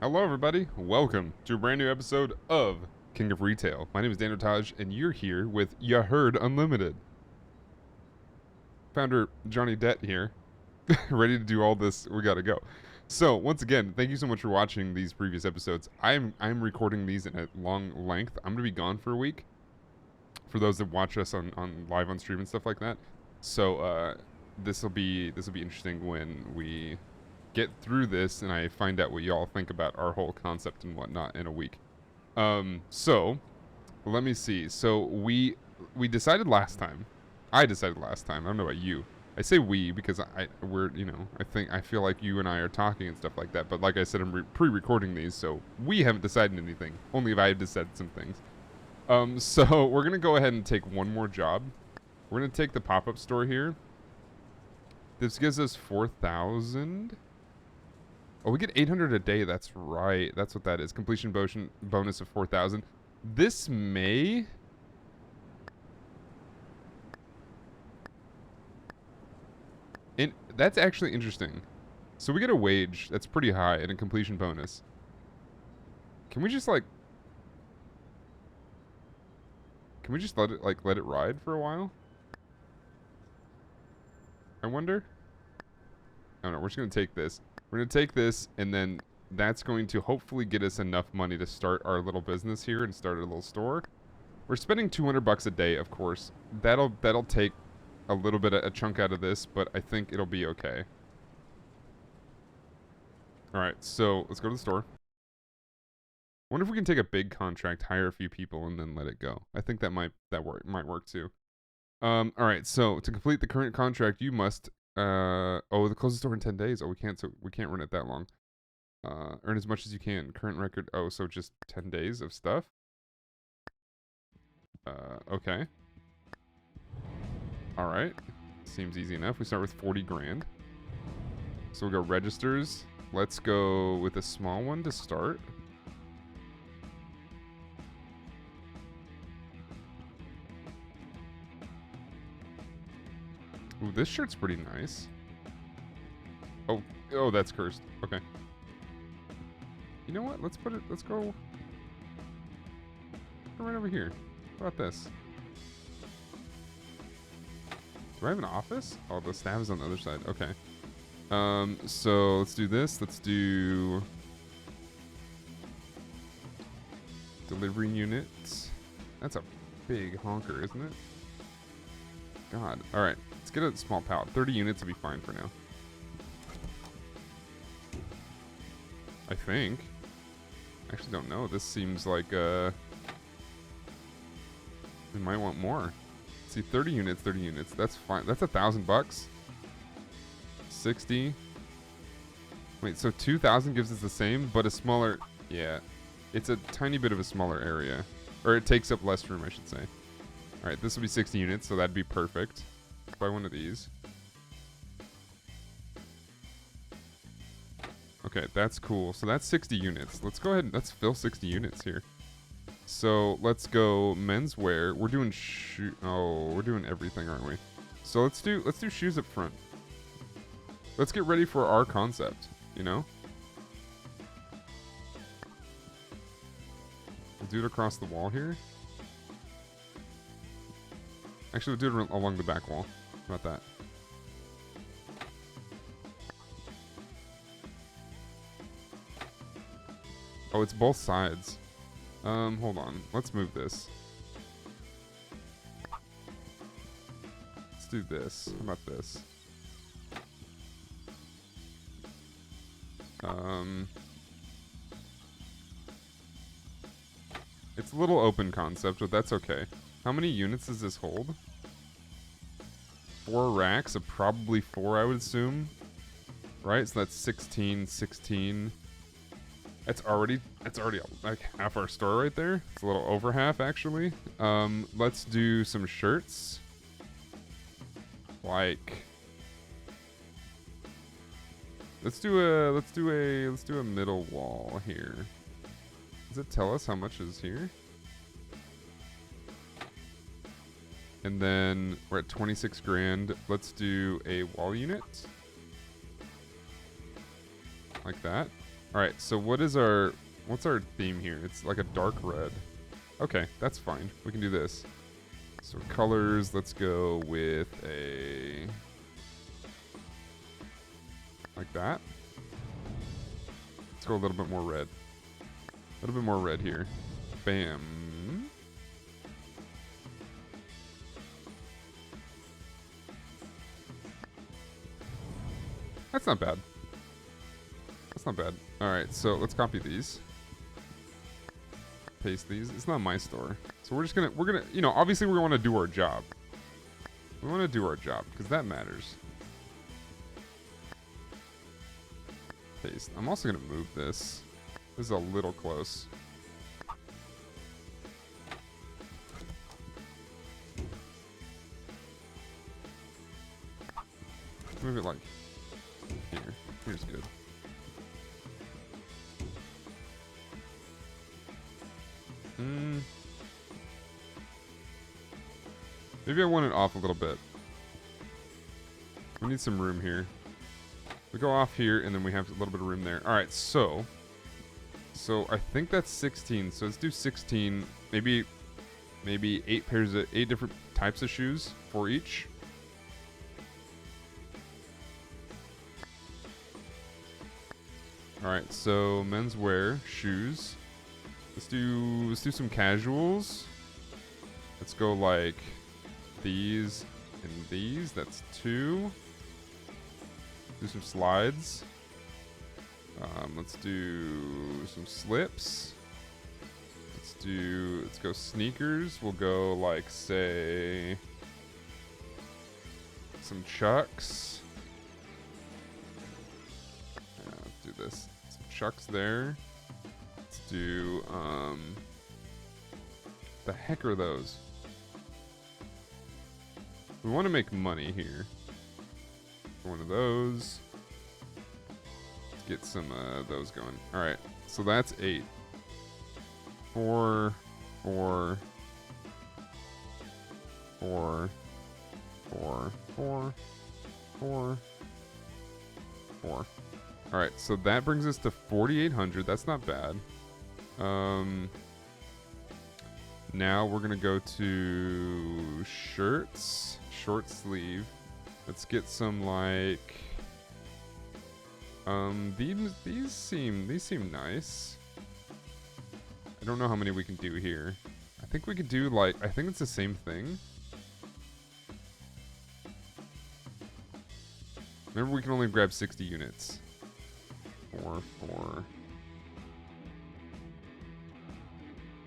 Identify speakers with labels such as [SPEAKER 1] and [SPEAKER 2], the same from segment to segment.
[SPEAKER 1] Hello, everybody. Welcome to a brand new episode of King of Retail. My name is Danotage, and you're here with Ya Heard Unlimited. Founder Johnny Debt here, ready to do all this. We gotta go. So once again, thank you so much for watching these previous episodes. I'm recording these in a long length. I'm gonna be gone for a week. For those that watch us on live on stream and stuff like that. So this will be interesting when we get through this and I find out what y'all think about our whole concept and whatnot in a week. So let me see. So we decided last time. I decided last time. I don't know about you. I say we because I feel like you and I are talking and stuff like that. But like I said, I'm pre-recording these, so we haven't decided anything. Only if I have decided some things. So we're gonna go ahead and take one more job. We're gonna take the pop-up store here. This gives us 4,000. Oh, we get 800 a day. That's right. That's what that is. Completion bonus of 4,000. This may... And that's actually interesting. So we get a wage that's pretty high and a completion bonus. Can we just, like... Can we just let it ride for a while? I wonder? I don't know. We're just going to take this. We're going to take this, and then that's going to hopefully get us enough money to start our little business here and start a little store. We're spending 200 bucks a day, of course. That'll take a little bit of a chunk out of this, but I think it'll be okay. All right, so let's go to the store. Wonder if we can take a big contract, hire a few people, and then let it go. I think that might work too. All right, so to complete the current contract, you must the close the store in 10 days. Oh, we can't run it that long. Earn as much as you can. Current record. Oh, so just 10 days of stuff. Okay. All right. Seems easy enough. We start with 40 grand. So we'll go registers. Let's go with a small one to start. Ooh, this shirt's pretty nice. Oh, that's cursed. Okay. You know what? Let's go right over here. How about this? Do I have an office? Oh, the staff is on the other side. Okay. So let's do this. Let's do delivery unit. That's a big honker, isn't it? God. All right. Let's get a small pallet. 30 units will be fine for now. I think. I actually don't know. This seems like we might want more. Let's see, 30 units, 30 units. That's fine. That's $1,000. 60. Wait, so 2,000 gives us the same, but a smaller. Yeah, it's a tiny bit of a smaller area, or it takes up less room, I should say. All right, this will be 60 units, so that'd be perfect. Let's buy one of these. Okay, that's cool. So that's 60 units. Let's go ahead and let's fill 60 units here. So let's go menswear. We're doing we're doing everything, aren't we? So let's do shoes up front. Let's get ready for our concept, you know? We'll do it across the wall here. Actually, we'll do it along the back wall. How about that? Oh, it's both sides. Hold on. Let's move this. Let's do this. How about this? It's a little open concept, but that's okay. How many units does this hold? 4 racks of probably 4, I would assume. Right? So that's 16, 16. That's already like half our store right there. It's a little over half, actually. Let's do some shirts. Like, let's do a middle wall here. Does it tell us how much is here? And then we're at 26 grand. Let's do a wall unit. Like that. All right, so what's our theme here? It's like a dark red. Okay, that's fine. We can do this. So colors, let's go with a... like that. Let's go a little bit more red. A little bit more red here. Bam. That's not bad. That's not bad. Alright, so let's copy these. Paste these. It's not my store. So we're gonna, you know, obviously we want to do our job. We want to do our job, because that matters. Paste. I'm also gonna move this. This is a little close. Move it like here. Here's good. Maybe I want it off a little bit. We need some room here. We go off here, and then we have a little bit of room there. All right, so I think that's 16. So let's do 16. Maybe 8 different types of shoes for each. All right, so menswear, shoes. Let's do some casuals. Let's go like these and these. That's 2. Do some slides. Let's do some slips. Let's go sneakers. We'll go like, say, some Chucks. Yeah, let's do this. Some Chucks there. Let's do, the heck are those? We want to make money here. One of those. Let's get some of those going. All right, so that's 8. 4, 4, 4, 4, 4, 4, 4. All right, so that brings us to 4,800. That's not bad. Now we're gonna go to shirts, short sleeve. Let's get some like these seem nice. I don't know how many we can do here. I think we could do like, I think it's the same thing. Remember, we can only grab 60 units. 4, 4.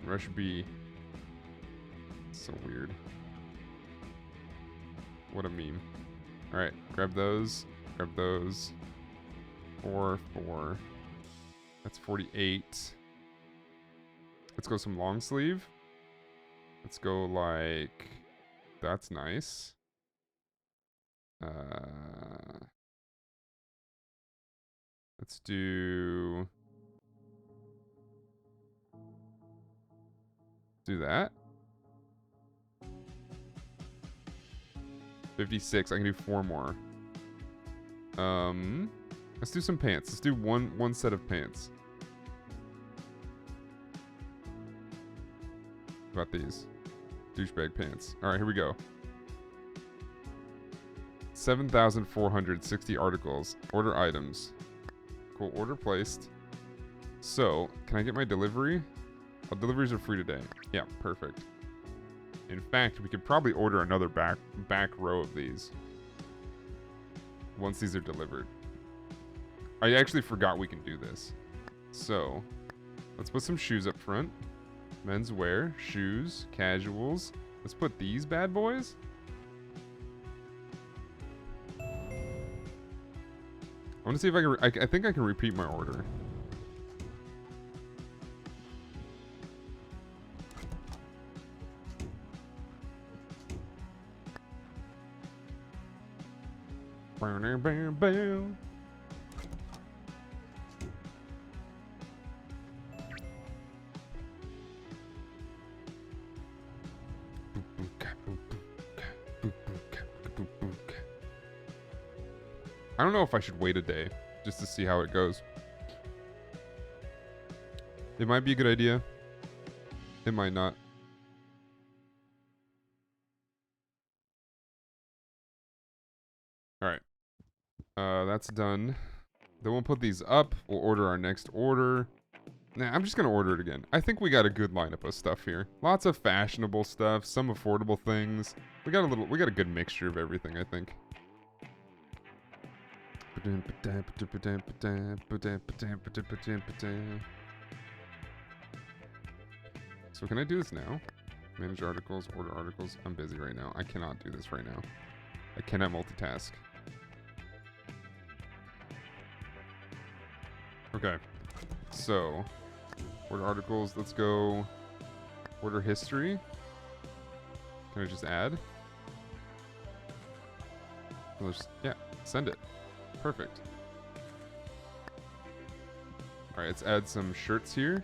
[SPEAKER 1] Rush B. So weird. What a meme. Alright, grab those. Grab those. 4, 4. That's 48. Let's go some long sleeve. Let's go like... That's nice. Let's do that. 56. I can do 4 more. Let's do some pants. Let's do one set of pants. How about these douchebag pants? All right, here we go. 7,460 articles. Order items. Cool. Order placed. So, can I get my delivery? Oh, deliveries are free today. Yeah, perfect. In fact, we could probably order another back row of these once these are delivered. I actually forgot we can do this. So, let's put some shoes up front. Menswear, shoes, casuals. Let's put these bad boys. I want to see if I can... I think I can repeat my order. Bam, bam, bam. I don't know if I should wait a day just to see how it goes. It might be a good idea. It might not. All right. That's done. Then we'll put these up. We'll order our next order. Nah, I'm just gonna order it again. I think we got a good lineup of stuff here. Lots of fashionable stuff, some affordable things. We got a good mixture of everything, I think. So can I do this now? Manage articles, order articles. I'm busy right now. I cannot do this right now. I cannot multitask. Okay. So, order articles. Let's go order history. Can I just add? Yeah, send it. Perfect. All right, let's add some shirts here.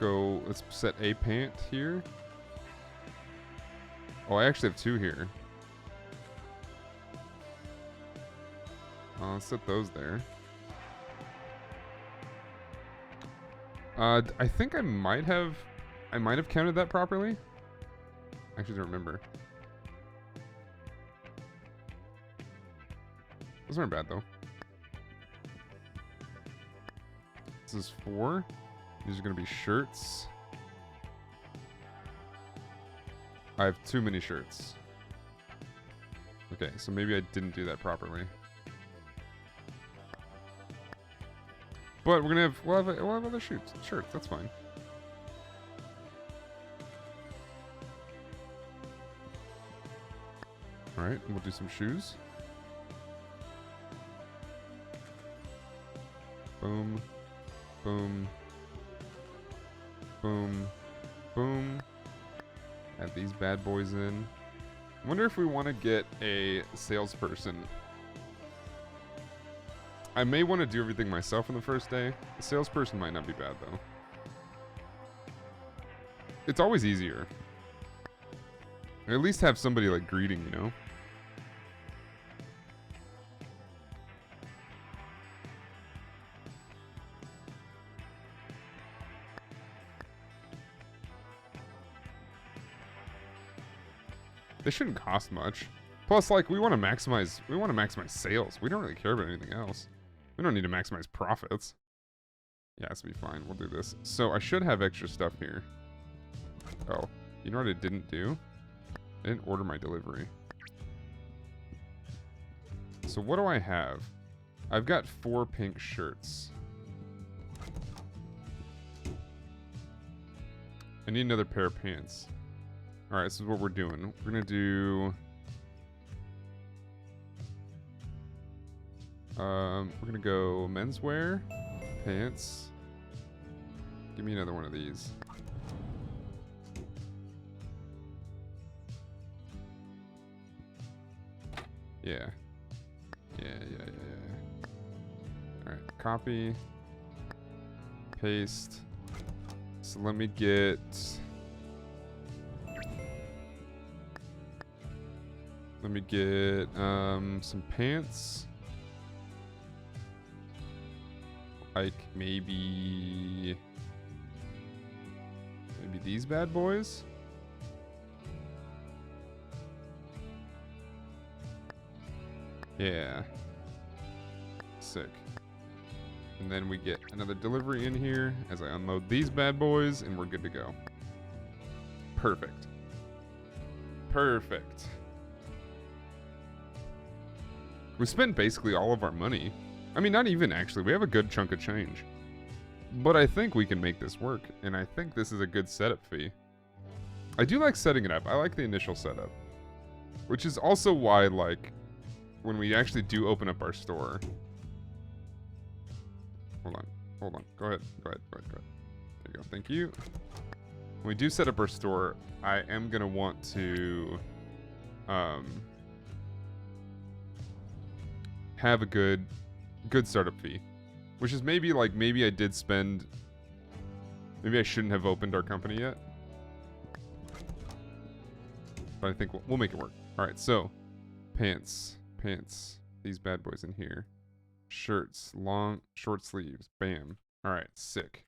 [SPEAKER 1] Let's set a pant here. Oh, I actually have 2 here. Let's set those there. I think I might have counted that properly. I actually don't remember. Those aren't bad though. This is 4. These are gonna be shirts. I have too many shirts. Okay, so maybe I didn't do that properly. But we're gonna we'll have other shirts. That's fine. All right, we'll do some shoes. Boom, boom, boom, boom. Add these bad boys in. I wonder if we want to get a salesperson. I may want to do everything myself on the first day. The salesperson might not be bad, though. It's always easier. Or at least have somebody, like, greeting, you know? They shouldn't cost much. Plus, like, we want to maximize sales. We don't really care about anything else. We don't need to maximize profits. Yeah, this will be fine. We'll do this. So I should have extra stuff here. Oh, you know what I didn't do? I didn't order my delivery. So what do I have? I've got 4 pink shirts. I need another pair of pants. All right, this is what we're doing. We're gonna do... we're gonna go menswear, pants. Give me another one of these. Yeah. Yeah. All right, copy, paste. So let me get... some pants. Like maybe these bad boys. Yeah. Sick. And then we get another delivery in here as I unload these bad boys and we're good to go. Perfect. Perfect. We spent basically all of our money. I mean, not even actually. We have a good chunk of change. But I think we can make this work. And I think this is a good setup fee. I do like setting it up. I like the initial setup. Which is also why, like, when we actually do open up our store... Hold on. Go ahead. There you go. Thank you. When we do set up our store, I am going to want to... have a good startup fee, which is maybe I did spend, maybe I shouldn't have opened our company yet, but I think we'll make it work. All right, so pants, these bad boys in here, shirts, long short sleeves, bam. All right, sick.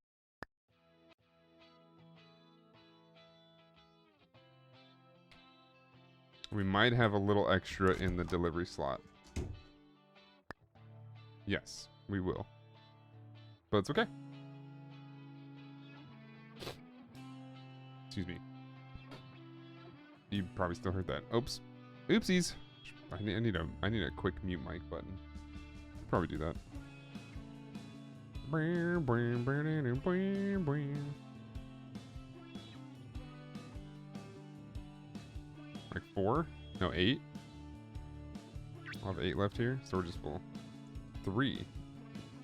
[SPEAKER 1] We might have a little extra in the delivery slot. Yes, we will. But it's okay. Excuse me. You probably still heard that. Oops. Oopsies. I need a quick mute mic button. Probably do that. Like 4? No, 8. I'll have 8 left here. Storage is full. 3.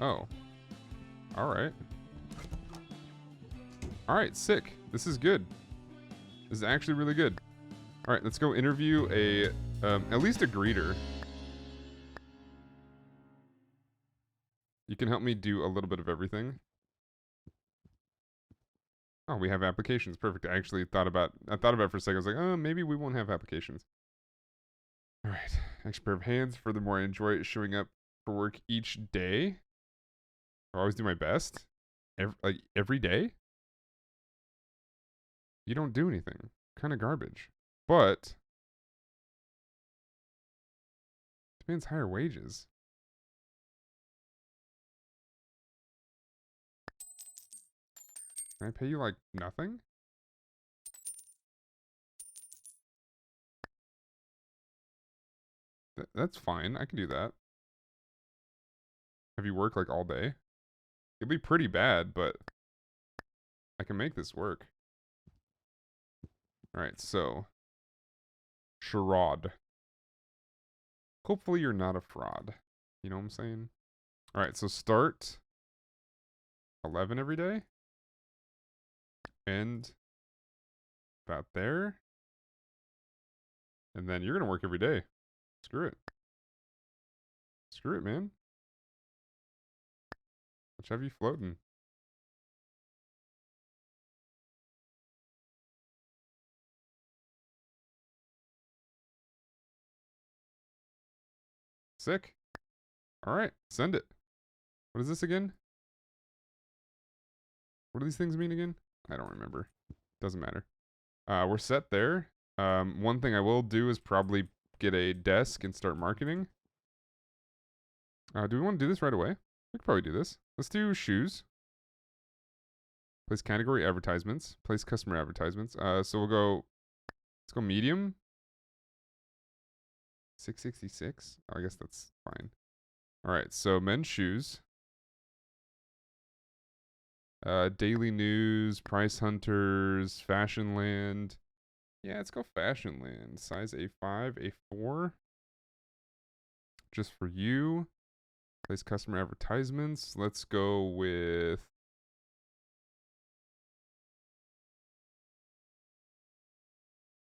[SPEAKER 1] Oh. Alright. Alright, sick. This is good. This is actually really good. Alright, let's go interview at least a greeter. You can help me do a little bit of everything. Oh, we have applications. Perfect. I actually thought about it for a second. I was like, oh, maybe we won't have applications. Alright. Extra pair of hands. Furthermore, I enjoy showing up for work each day. I always do my best. Every day? You don't do anything. Kind of garbage. But demands higher wages. Can I pay you like nothing? That's fine. I can do that. Have you worked like all day? It'll be pretty bad, but I can make this work. Alright, so charade. Hopefully you're not a fraud. You know what I'm saying? Alright, so start 11 every day. End about there. And then you're going to work every day. Screw it. Screw it, man. Let's have you floating. Sick. Alright, send it. What is this again? What do these things mean again? I don't remember. Doesn't matter. We're set there. One thing I will do is probably get a desk and start marketing. Do we want to do this right away? We could probably do this. Let's do shoes. Place category advertisements. Place customer advertisements. So we'll go, let's go medium. 666. Oh, I guess that's fine. All right, so men's shoes. Daily news, price hunters, fashion land. Yeah, let's go fashion land. Size A5, A4. Just for you. Place customer advertisements. Let's go with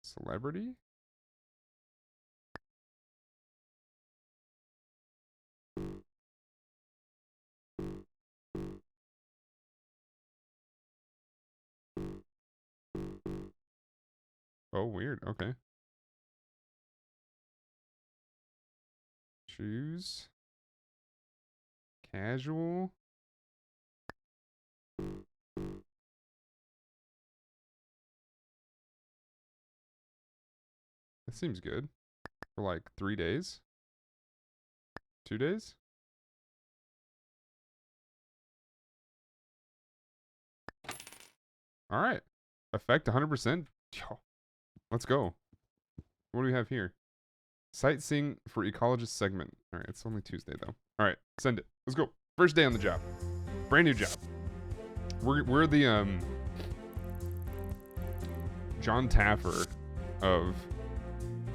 [SPEAKER 1] celebrity. Oh, weird. Okay. Shoes. Casual. That seems good. For like 3 days. 2 days. All right. Effect 100%. Let's go. What do we have here? Sightseeing for ecologist segment. All right, it's only Tuesday though. All right, send it. Let's go. First day on the job. Brand new job. We're the John Taffer of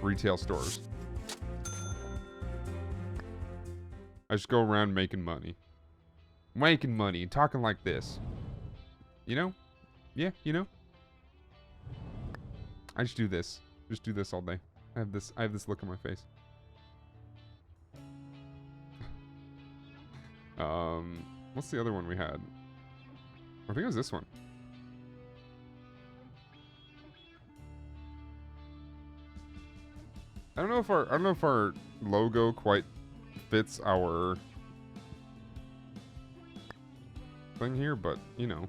[SPEAKER 1] retail stores. I just go around making money. Making money and talking like this. You know? Yeah, you know? I just do this. Just do this all day. I have this look on my face. What's the other one we had? I think it was this one. I don't know if our logo quite fits our thing here, but, you know,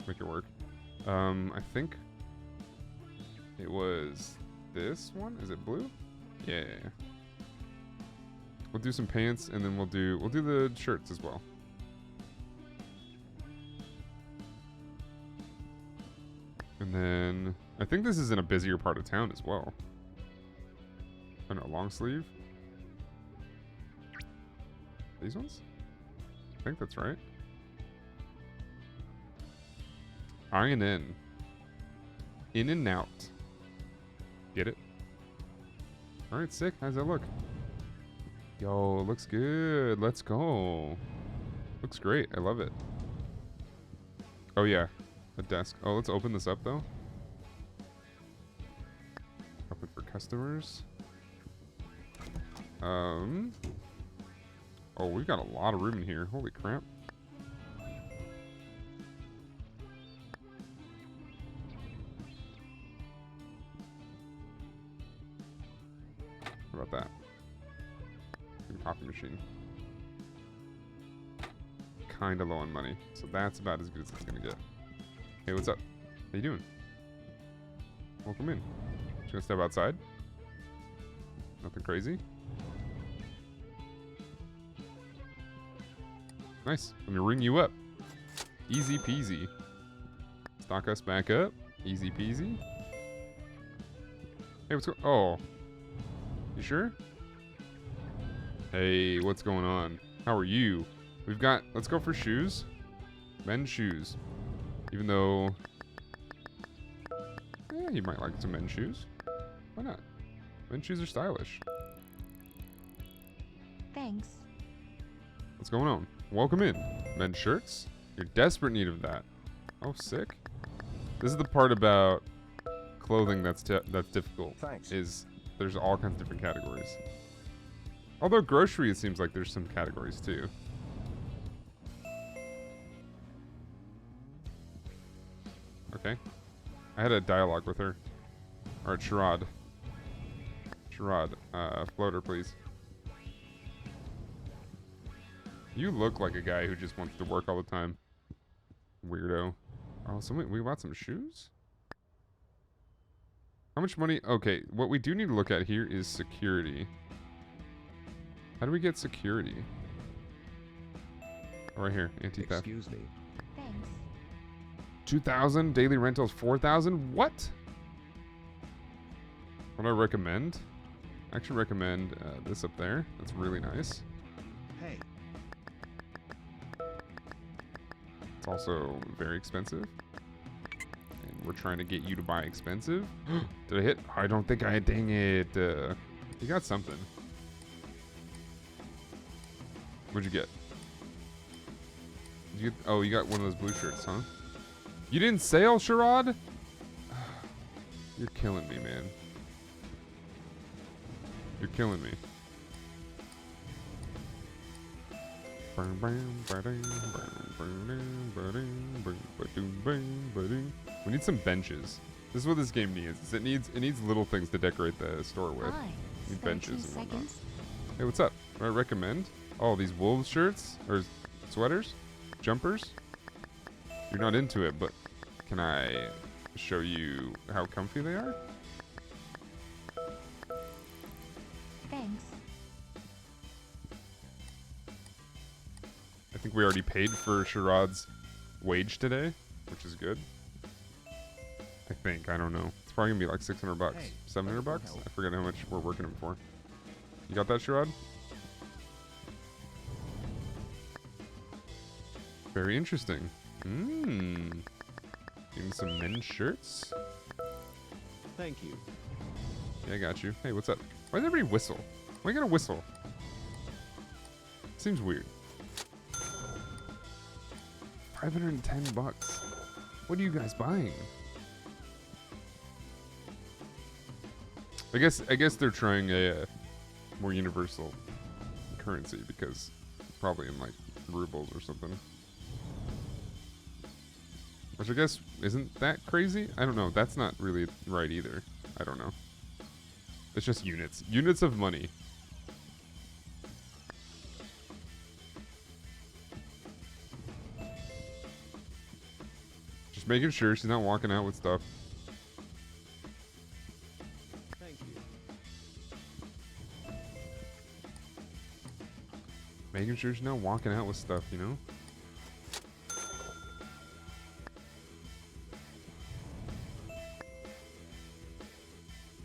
[SPEAKER 1] make it work. I think it was this one. Is it blue? Yeah. We'll do some pants, and then we'll do the shirts as well. And then I think this is in a busier part of town as well. I don't know, long sleeve. These ones? I think that's right. Iron in. In and out. Get it? Alright, sick. How's that look? Yo, looks good. Let's go. Looks great. I love it. Oh, yeah. A desk. Oh, let's open this up, though. Open for customers. Oh, we've got a lot of room in here. Holy crap. How about that? Coffee machine. Kinda low on money, so that's about as good as it's gonna get. Hey, what's up? How you doing? Welcome in. Just gonna step outside? Nothing crazy? Nice. Let me ring you up. Easy peasy. Stock us back up. Easy peasy. Hey, what's going on? Oh. You sure? Hey, what's going on? How are you? We've got... Let's go for shoes. Men's shoes. Even though... Yeah, you might like some men's shoes. Why not? Men's shoes are stylish.
[SPEAKER 2] Thanks.
[SPEAKER 1] What's going on? Welcome in. Men's shirts? You're in desperate need of that. Oh, sick. This is the part about clothing that's difficult.
[SPEAKER 3] Thanks.
[SPEAKER 1] Is there's all kinds of different categories. Although grocery, it seems like there's some categories too. Okay. I had a dialogue with her. Alright, Sherrod. Sherrod, floater, please. You look like a guy who just wants to work all the time. Weirdo. Oh, so we bought some shoes? How much money? Okay, what we do need to look at here is security. How do we get security? Oh, right here, anti-theft.
[SPEAKER 3] Excuse me.
[SPEAKER 2] Thanks.
[SPEAKER 1] 2,000 daily rentals, 4,000. What? What do I recommend? I actually recommend this up there. That's really nice.
[SPEAKER 3] Hey.
[SPEAKER 1] It's also very expensive. And we're trying to get you to buy expensive. Did I hit? I don't think I. Dang it. You got something. What'd you get? Did you get? Oh, you got one of those blue shirts, huh? You didn't sail, Sherrod? You're killing me, man. You're killing me. We need some benches. This is what this game needs. It needs little things to decorate the store with.
[SPEAKER 2] Hi.
[SPEAKER 1] We need benches and whatnot.
[SPEAKER 2] Seconds.
[SPEAKER 1] Hey, what's up? What do I recommend? Oh, these wolves shirts or sweaters, jumpers. You're not into it, but can I show you how comfy they are?
[SPEAKER 2] Thanks.
[SPEAKER 1] I think we already paid for Sherrod's wage today, which is good. I think. I don't know. It's probably gonna be like 600 bucks,
[SPEAKER 3] Hey,
[SPEAKER 1] 700 bucks.
[SPEAKER 3] help.
[SPEAKER 1] I forget how much we're working him for. You got that, Sherrod? Very interesting. Mmm. Getting some men's shirts.
[SPEAKER 3] Thank you.
[SPEAKER 1] Yeah, I got you. Hey, what's up? Why does everybody whistle? Why you gotta whistle? Seems weird. 510 bucks. What are you guys buying? I guess they're trying a more universal currency because probably in like rubles or something. Which I guess isn't that crazy? I don't know. That's not really right either. I don't know. It's just units. Units of money. Just making sure she's not walking out with stuff.
[SPEAKER 3] Thank you.
[SPEAKER 1] Making sure she's not walking out with stuff, you know?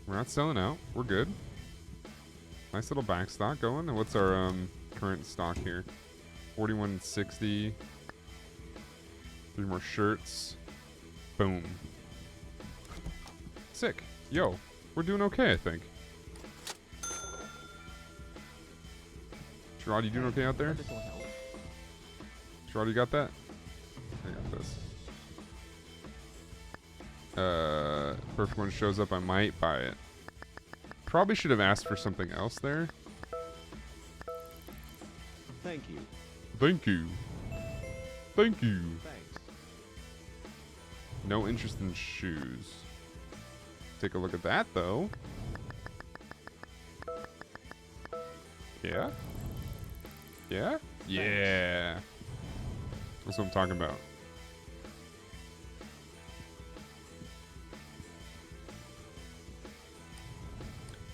[SPEAKER 1] We're not selling out. We're good. Nice little back stock going. And what's our current stock here? 4160. 3 more shirts. Boom. Sick. Yo, we're doing okay, I think. Sherrod, you doing okay out there?
[SPEAKER 3] Medical help.
[SPEAKER 1] Sherrod, you got that? I got this. Perfect one shows up, I might buy it. Probably should have asked for something else there.
[SPEAKER 3] Thank you.
[SPEAKER 1] Thank you. Thank you.
[SPEAKER 3] Thanks.
[SPEAKER 1] No interest in shoes. Take a look at that, though. Yeah? Yeah? Yeah. That's what I'm talking about.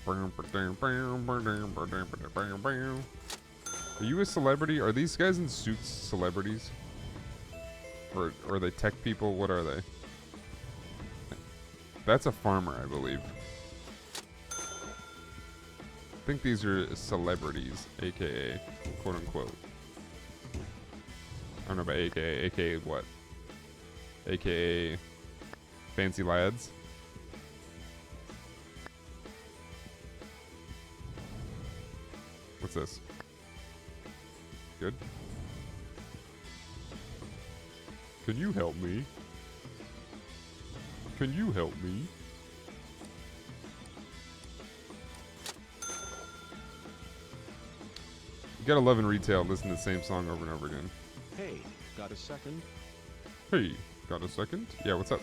[SPEAKER 1] Are you a celebrity? Are these guys in suits celebrities? Or are they tech people? What are they? That's a farmer, I believe. I think these are celebrities, aka, quote unquote. I don't know about aka. Aka what? Aka fancy lads. What's this? Good. Can you help me? Can you help me? You gotta love in retail, listen to the same song over and over again.
[SPEAKER 3] Hey, got a second?
[SPEAKER 1] Hey, got a second? Yeah, what's up?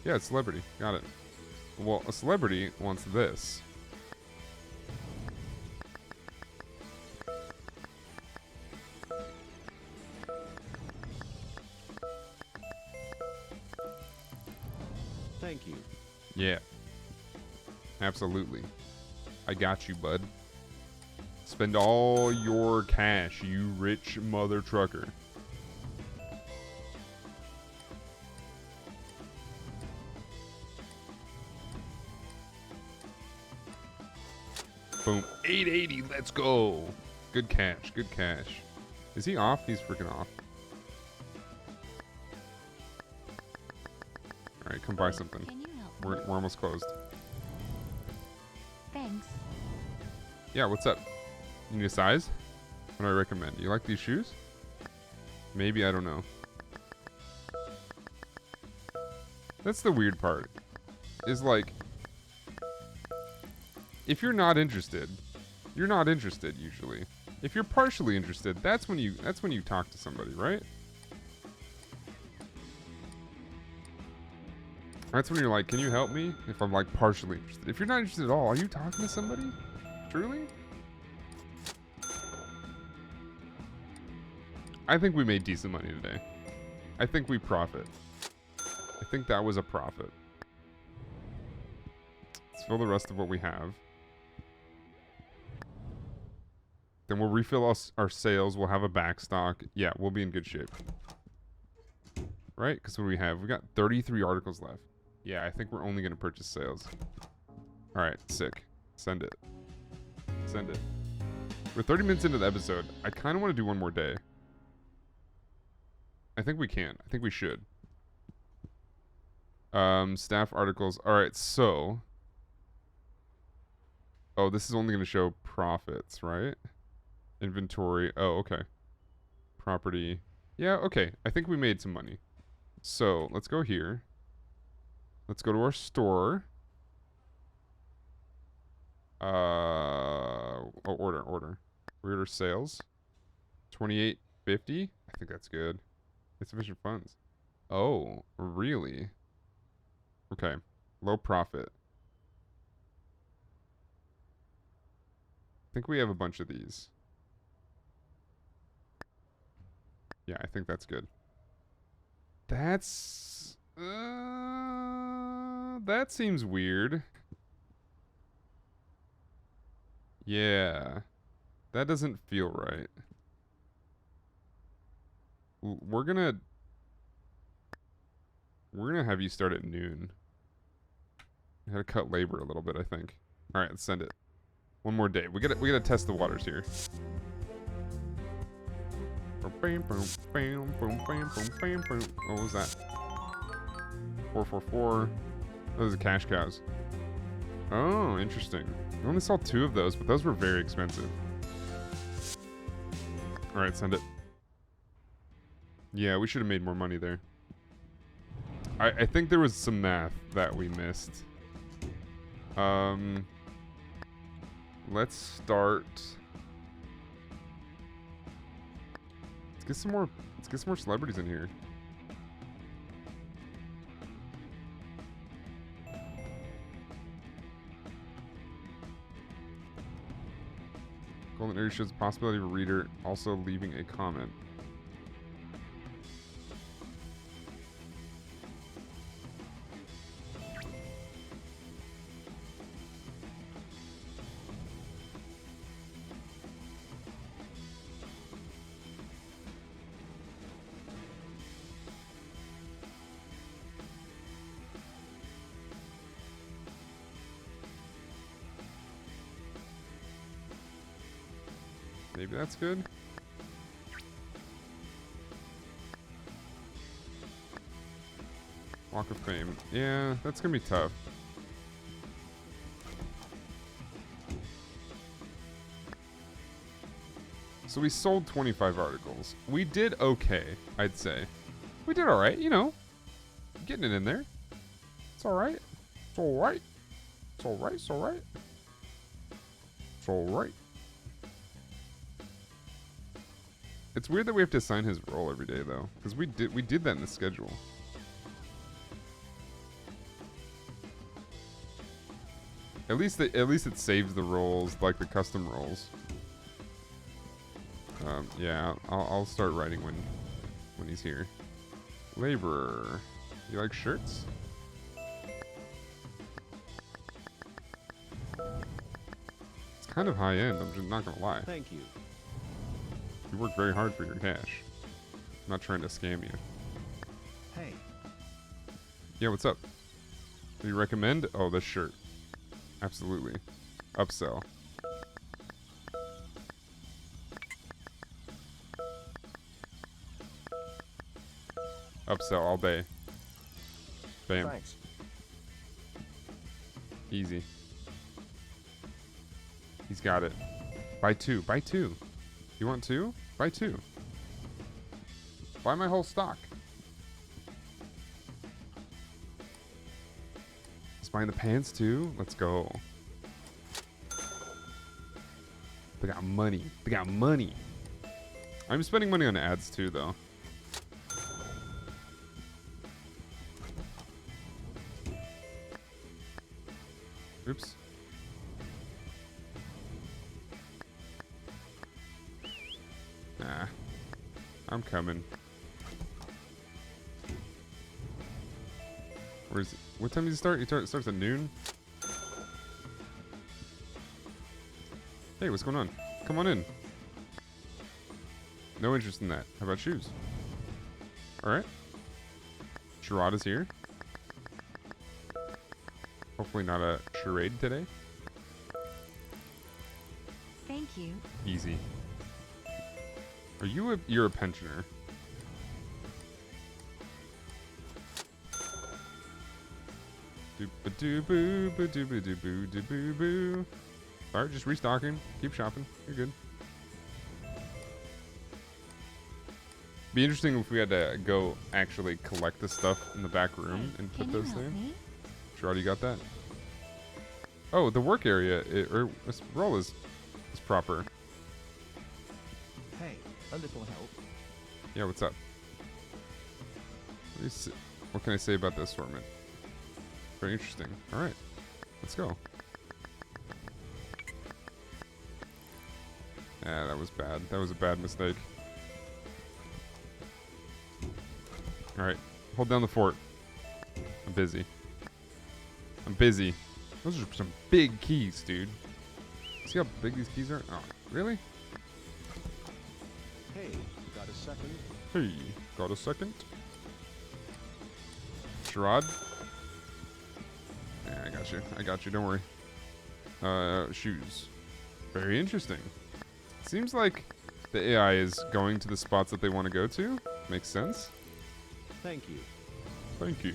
[SPEAKER 1] Yeah, it's celebrity. Got it. Well, a celebrity wants this.
[SPEAKER 3] Thank you.
[SPEAKER 1] Yeah. Absolutely. I got you, bud. Spend all your cash, you rich mother trucker. Boom. 880, let's go. Good cash, good cash. Is he off? He's freaking off. Alright, come buy something.
[SPEAKER 2] Can you help
[SPEAKER 1] We're
[SPEAKER 2] me?
[SPEAKER 1] almost closed.
[SPEAKER 2] Thanks.
[SPEAKER 1] Yeah, what's up? You need a size? What do I recommend? You like these shoes? Maybe, I don't know. That's the weird part. Is like, if you're not interested, you're not interested usually. If you're partially interested, that's when you talk to somebody, right? That's when you're like, can you help me? If I'm like partially interested. If you're not interested at all, are you talking to somebody? Truly? I think we made decent money today. I think we profit. I think that was a profit. Let's fill the rest of what we have. Then we'll refill our sales. We'll have a back stock. Yeah, we'll be in good shape. Right? Because what do we have? We got 33 articles left. Yeah, I think we're only going to purchase sales. Alright, sick. Send it. Send it. We're 30 minutes into the episode. I kind of want to do one more day. I think we can. I think we should. Staff articles. Alright, so. Oh, this is only going to show profits, right? Inventory. Oh, okay. Property. Yeah, okay. I think we made some money. So, let's go here. Let's go to our store. Oh, order. Reorder sales. 28.50. I think that's good. Insufficient funds. Oh, really? Okay. Low profit. I think we have a bunch of these. Yeah, I think that's good. That's That seems weird. Yeah. That doesn't feel right. We're gonna have you start at noon. I gotta cut labor a little bit, I think. All right, let's send it. One more day. We gotta test the waters here. What was that? 444. Those are cash cows. Oh, interesting. We only saw 2 of those, but those were very expensive. All right, send it. Yeah, we should have made more money there. I think there was some math that we missed. Let's start. Let's get some more celebrities in here. Golden Area shows the possibility of a reader also leaving a comment. Maybe that's good. Walk of Fame. Yeah, that's gonna be tough. So we sold 25 articles. We did okay, I'd say. We did alright, you know. Getting it in there. It's alright. It's alright. It's alright, it's alright. It's alright. It's weird that we have to assign his role every day, though, because we did that in the schedule. At least it saves the roles, like the custom roles. Yeah, I'll start writing when he's here. Laborer, you like shirts? It's kind of high end. I'm just not gonna lie.
[SPEAKER 3] Thank you.
[SPEAKER 1] You work very hard for your cash. I'm not trying to scam you.
[SPEAKER 3] Hey.
[SPEAKER 1] Yeah, what's up? Do you recommend? Oh, this shirt. Absolutely. Upsell. Upsell all day. Bam.
[SPEAKER 3] Thanks.
[SPEAKER 1] Easy. He's got it. Buy 2. Buy 2. You want 2? Buy 2. Buy my whole stock. He's buying the pants too? Let's go. They got money. They got money. I'm spending money on ads too, though. Oops. Nah. I'm coming. Where's it? What time does he start? He starts at noon? Hey, what's going on? Come on in. No interest in that. How about shoes? Alright. Sherrod is here. Hopefully not a charade today.
[SPEAKER 2] Thank you.
[SPEAKER 1] Easy. Are you you're a pensioner? Doop-a-doo-boo, ba-doo-ba-doo-boo, doo-boo-boo. Alright, just restocking. Keep shopping. You're good. Be interesting if we had to go actually collect the stuff in the back room and put
[SPEAKER 2] Can you
[SPEAKER 1] those
[SPEAKER 2] help
[SPEAKER 1] there.
[SPEAKER 2] me?
[SPEAKER 1] Sherrod, you got that? Oh, the work area, or this role is proper.
[SPEAKER 3] Hey, a little help.
[SPEAKER 1] Yeah, what's up? What can I say about the assortment? Very interesting. All right, let's go. Yeah, that was bad. That was a bad mistake. All right, hold down the fort. I'm busy. I'm busy. Those are some big keys, dude. See how big these keys are? Oh, really?
[SPEAKER 4] Hey, got a second?
[SPEAKER 1] Hey, got a second? Sherrod? Yeah, I got you. I got you. Don't worry. Shoes. Very interesting. Seems like the AI is going to the spots that they want to go to. Makes sense.
[SPEAKER 4] Thank you.
[SPEAKER 1] Thank you.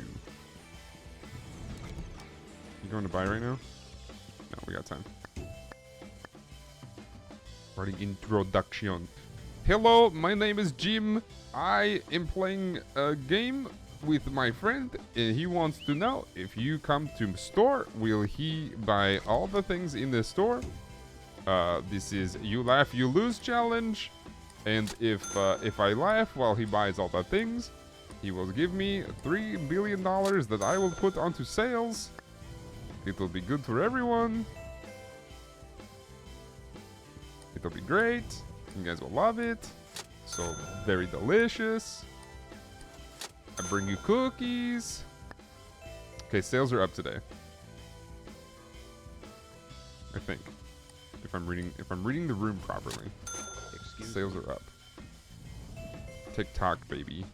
[SPEAKER 1] You going to buy right now? No, we got time. Starting introduction. Hello, my name is Jim. I am playing a game with my friend, and he wants to know if you come to store, will he buy all the things in the store? This is you laugh, you lose challenge, and if I laugh while he buys all the things, he will give me $3 billion that I will put onto sales. It will be good for everyone. It'll be great. You guys will love it. So very delicious. I bring you cookies. Okay, sales are up today. I think. If I'm reading the room properly.
[SPEAKER 4] Excuse
[SPEAKER 1] Sales
[SPEAKER 4] me.
[SPEAKER 1] are up. TikTok, baby.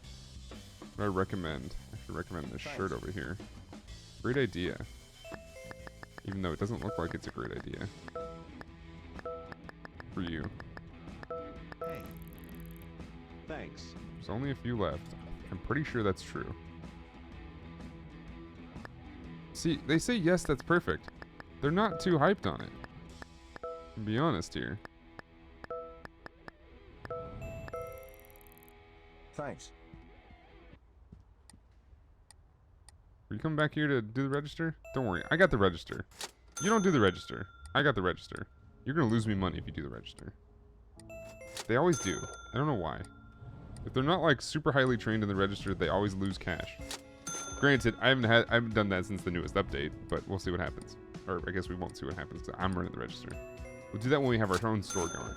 [SPEAKER 1] What do I recommend? I should recommend this shirt over here. Great idea. Even though it doesn't look like it's a great idea. For you.
[SPEAKER 4] Hey. Thanks.
[SPEAKER 1] There's only a few left. I'm pretty sure that's true. See, they say yes, that's perfect. They're not too hyped on it. To be honest here.
[SPEAKER 4] Thanks.
[SPEAKER 1] Are you coming back here to do the register? Don't worry, I got the register. You don't do the register. I got the register. You're gonna lose me money if you do the register. They always do. I don't know why. If they're not like super highly trained in the register, they always lose cash. Granted, I haven't done that since the newest update, but we'll see what happens. Or I guess we won't see what happens because I'm running the register. We'll do that when we have our own store going.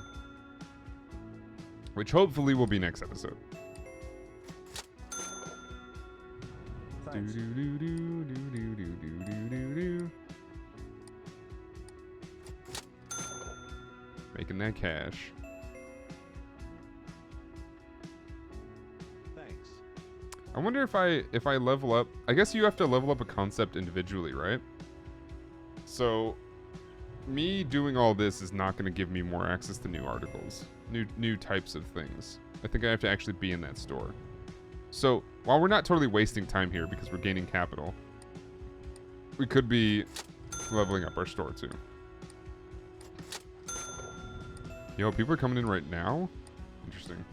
[SPEAKER 1] Which hopefully will be next episode.
[SPEAKER 4] Thanks.
[SPEAKER 1] Making that cash.
[SPEAKER 4] Thanks.
[SPEAKER 1] I wonder if I level up. I guess you have to level up a concept individually, right? So me doing all this is not going to give me more access to new articles, new types of things. I think I have to actually be in that store. So while we're not totally wasting time here because we're gaining capital, we could be leveling up our store too. Yo, people are coming in right now? Interesting.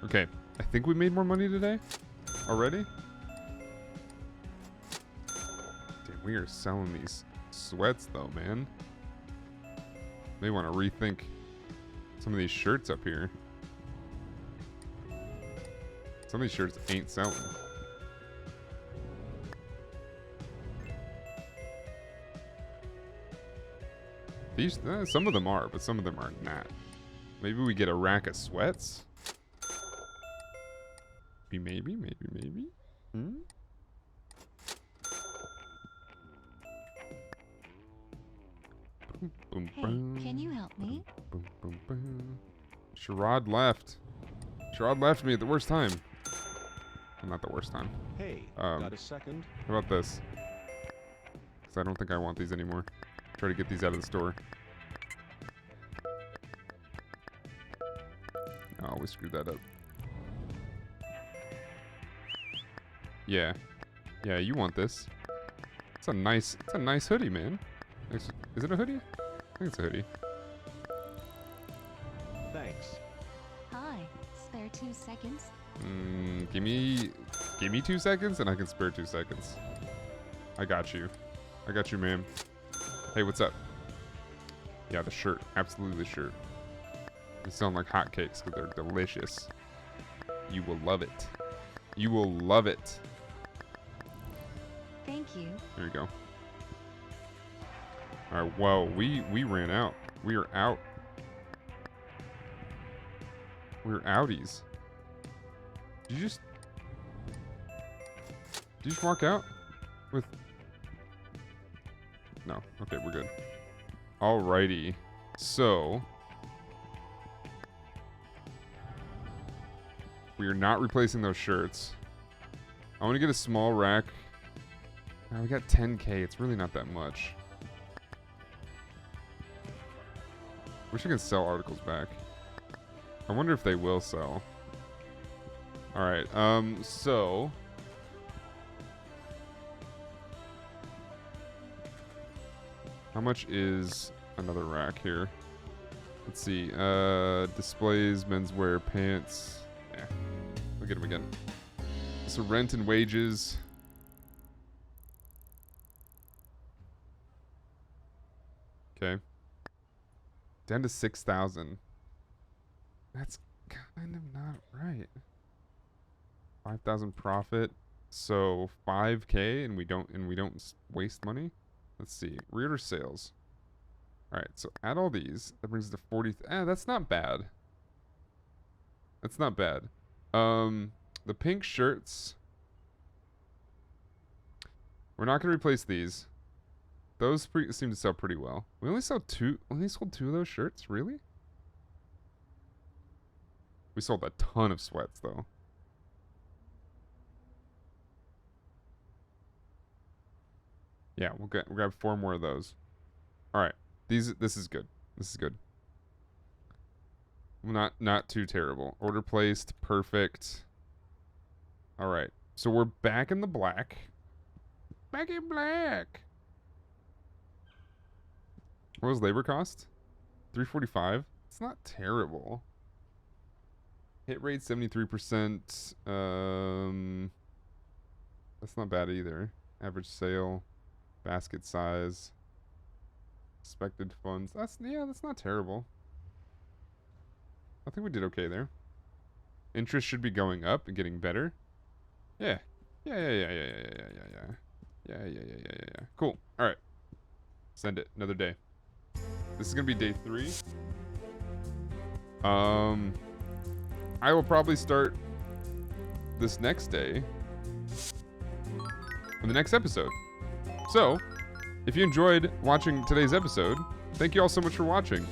[SPEAKER 1] Okay, I think we made more money today already. Damn, we are selling these sweats though, man. May want to rethink some of these shirts up here. Some of these shirts ain't selling. These, some of them are, but some of them are not. Maybe we get a rack of sweats? Maybe. Hmm? Boom,
[SPEAKER 2] Hey,
[SPEAKER 1] boom,
[SPEAKER 2] can you help me?
[SPEAKER 1] boom, boom, boom. Sherrod left. Sherrod left me at the worst time. Well, not the worst time.
[SPEAKER 4] Hey,
[SPEAKER 1] Um,
[SPEAKER 4] got a second?
[SPEAKER 1] How about this? Because I don't think I want these anymore. Try to get these out of the store. Oh, we screwed that up. Yeah. Yeah, you want this. It's a nice hoodie, man. Is it a hoodie? I think it's a hoodie.
[SPEAKER 4] Thanks.
[SPEAKER 2] Hi, spare 2 seconds?
[SPEAKER 1] Give me 2 seconds and I can spare 2 seconds. I got you. I got you, ma'am. Hey, what's up? Yeah, the shirt. Absolutely the shirt. They sound like hotcakes because they're delicious. You will love it. You will love it.
[SPEAKER 2] Thank you.
[SPEAKER 1] There you go. All right. Whoa, we ran out. We are out. We're outies. Did you just? Did you just walk out? With... No. Okay, we're good. Alrighty. So... we are not replacing those shirts. I want to get a small rack. Oh, we got 10k. It's really not that much. Wish I could sell articles back. I wonder if they will sell. Alright, so... how much is another rack here? Let's see. Displays, menswear, pants. Yeah, we'll get them again. So rent and wages. Okay. Down to 6,000. That's kind of not right. 5,000 profit. So 5k and we don't waste money. Let's see. Reorder sales. All right, so add all these. That brings it to 40. That's not bad. That's not bad. The pink shirts. We're not gonna replace these. Those seem to sell pretty well. We only sold two. Only sold 2 of those shirts. Really? We sold a ton of sweats though. Yeah, we'll grab 4 more of those. All right, this is good. This is good. Not too terrible. Order placed, perfect. All right, so we're back in the black. Back in black. What was labor cost? 345. It's not terrible. Hit rate 73%. That's not bad either. Average sale. Basket size. Expected funds. That's not terrible. I think we did okay there. Interest should be going up and getting better. Yeah. Yeah. Cool. All right. Send it. Another day. This is gonna be day 3. I will probably start this next day in the next episode. So, if you enjoyed watching today's episode, thank you all so much for watching.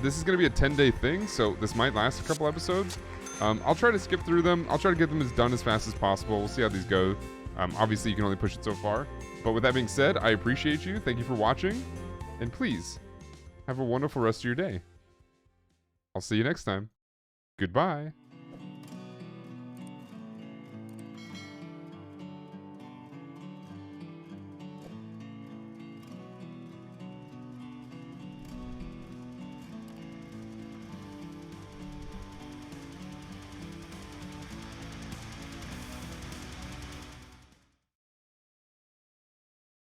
[SPEAKER 1] This is going to be a 10-day thing, so this might last a couple episodes. I'll try to skip through them. I'll try to get them done as fast as possible. We'll see how these go. Obviously, you can only push it so far. But with that being said, I appreciate you. Thank you for watching. And please, have a wonderful rest of your day. I'll see you next time. Goodbye.